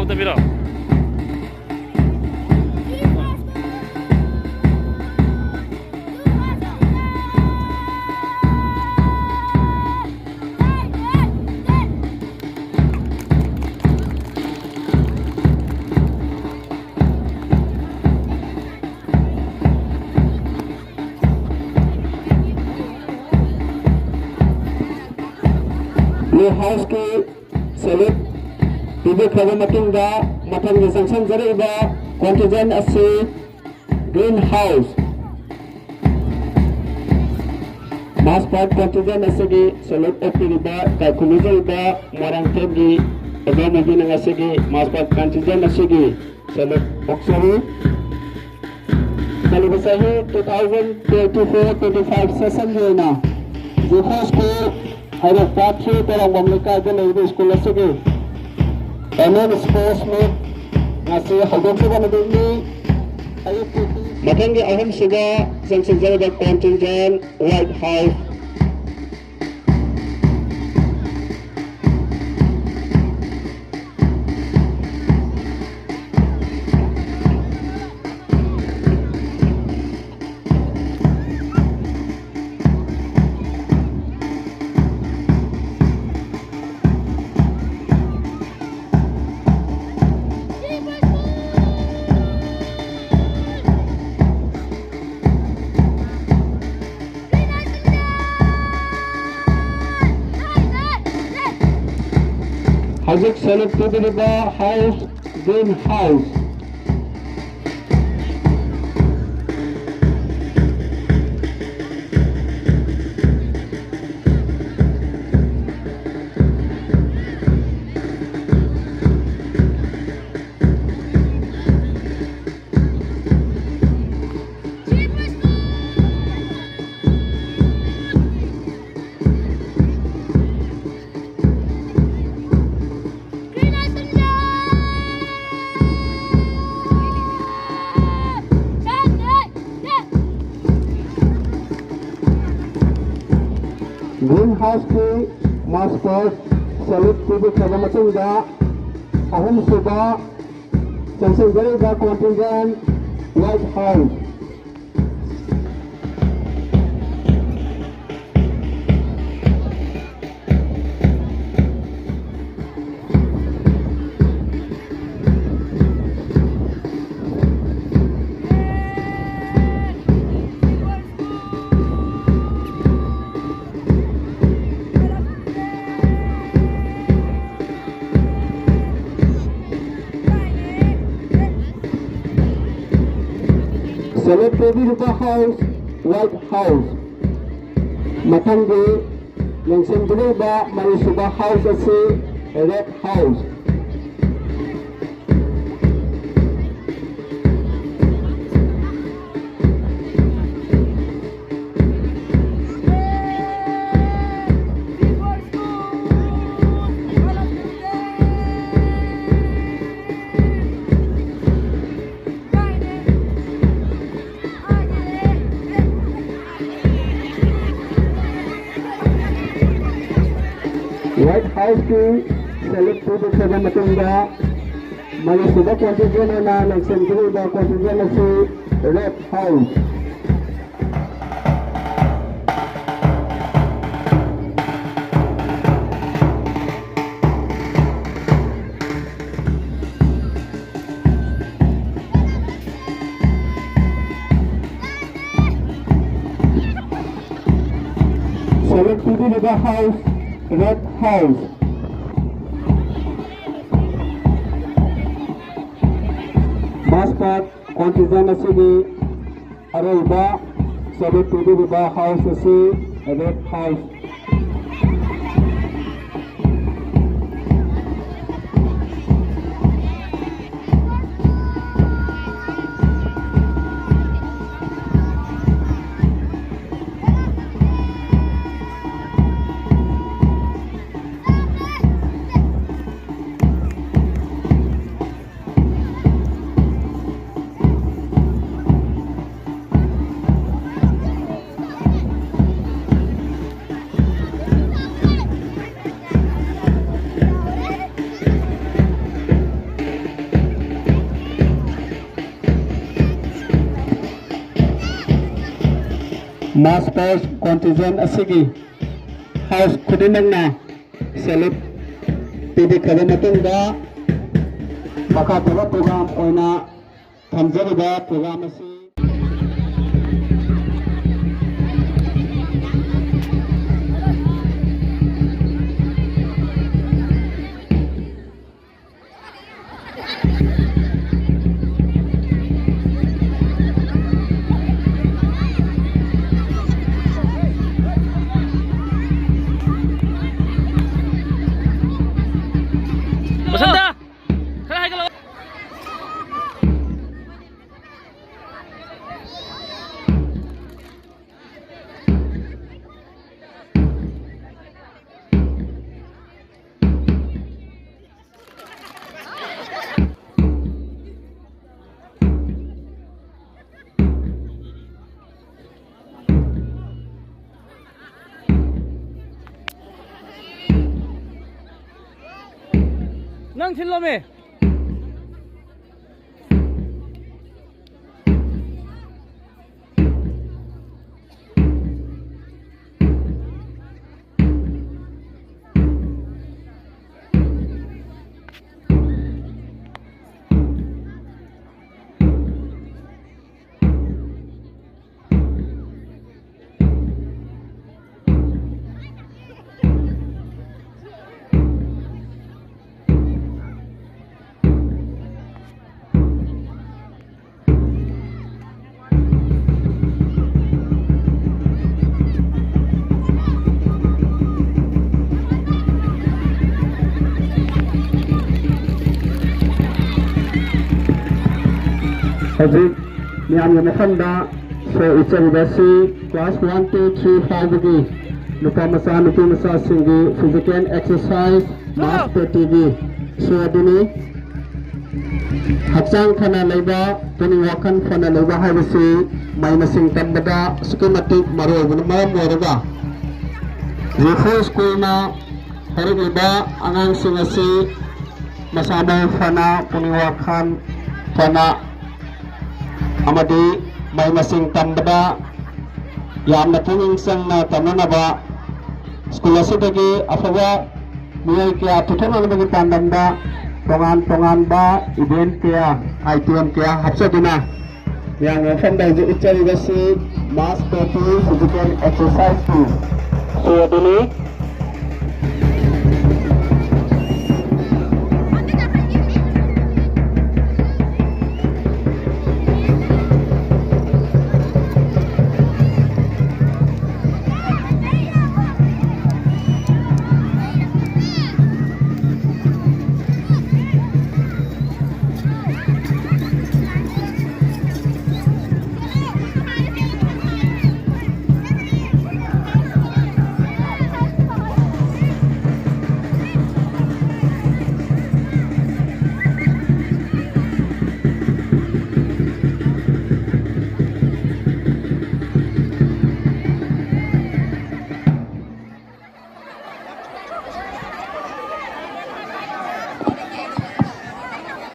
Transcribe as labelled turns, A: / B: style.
A: butabiro.
B: house ki select TV khaba matunga mathang gi sanction jare ba contingent ase greenhouse mass part contingent ase gi select active ba calculator ba marang tegi ebe magin ase gi mass part contingent ase gi select oxygen kali basahi 2024-25 session jena G-4 school Hara Patri Terang Mamlika Jana Ibu Sekolah Segi MM Sports Meet Ngasih Haldok Suga Nadini Makangi Aham Suga Sanksi Jaya Contingent White House Hajik Select Tiba House Greenhouse Greenhouse ki mascot Select TV khaba matunga aham suba sanction jare ba contingent White House Select TV House White House Matangi yang sendiri ba Marisuba House ase Red House White House ki Select TV khaba matunga Marisuba contingent na yang sendiri ba contingent ase Red House Select TV House Red House Mascot contingent asigi Araiba Select TV House ase Red House Mass Force Contingent asigi House khudinakna salute pidikhraba matungda makataba program oina thamjariba program asi
A: Masanda! Kaya ka lang! Nang silome.
B: Hajik miyam yung mafanda so ichari class 1, 2, 3, 5 gi nupa masa nupi masa singi physical exercise mass petigi so adini hakchang khana leiba tuni wakan khana leiba haibasi mai masing tambada schematic maro maram moraga G-4 school na harik liba angang singasi masama khana tuni wakan khana amadi may masing tambada yam na puning sang na tananaba skula sidagi afawa miyay kaya tutunan bagi tandanda tongan ba event kaya ITM kaya hapsa dina yang fanda ju ichari gasi mass physical exercise so dini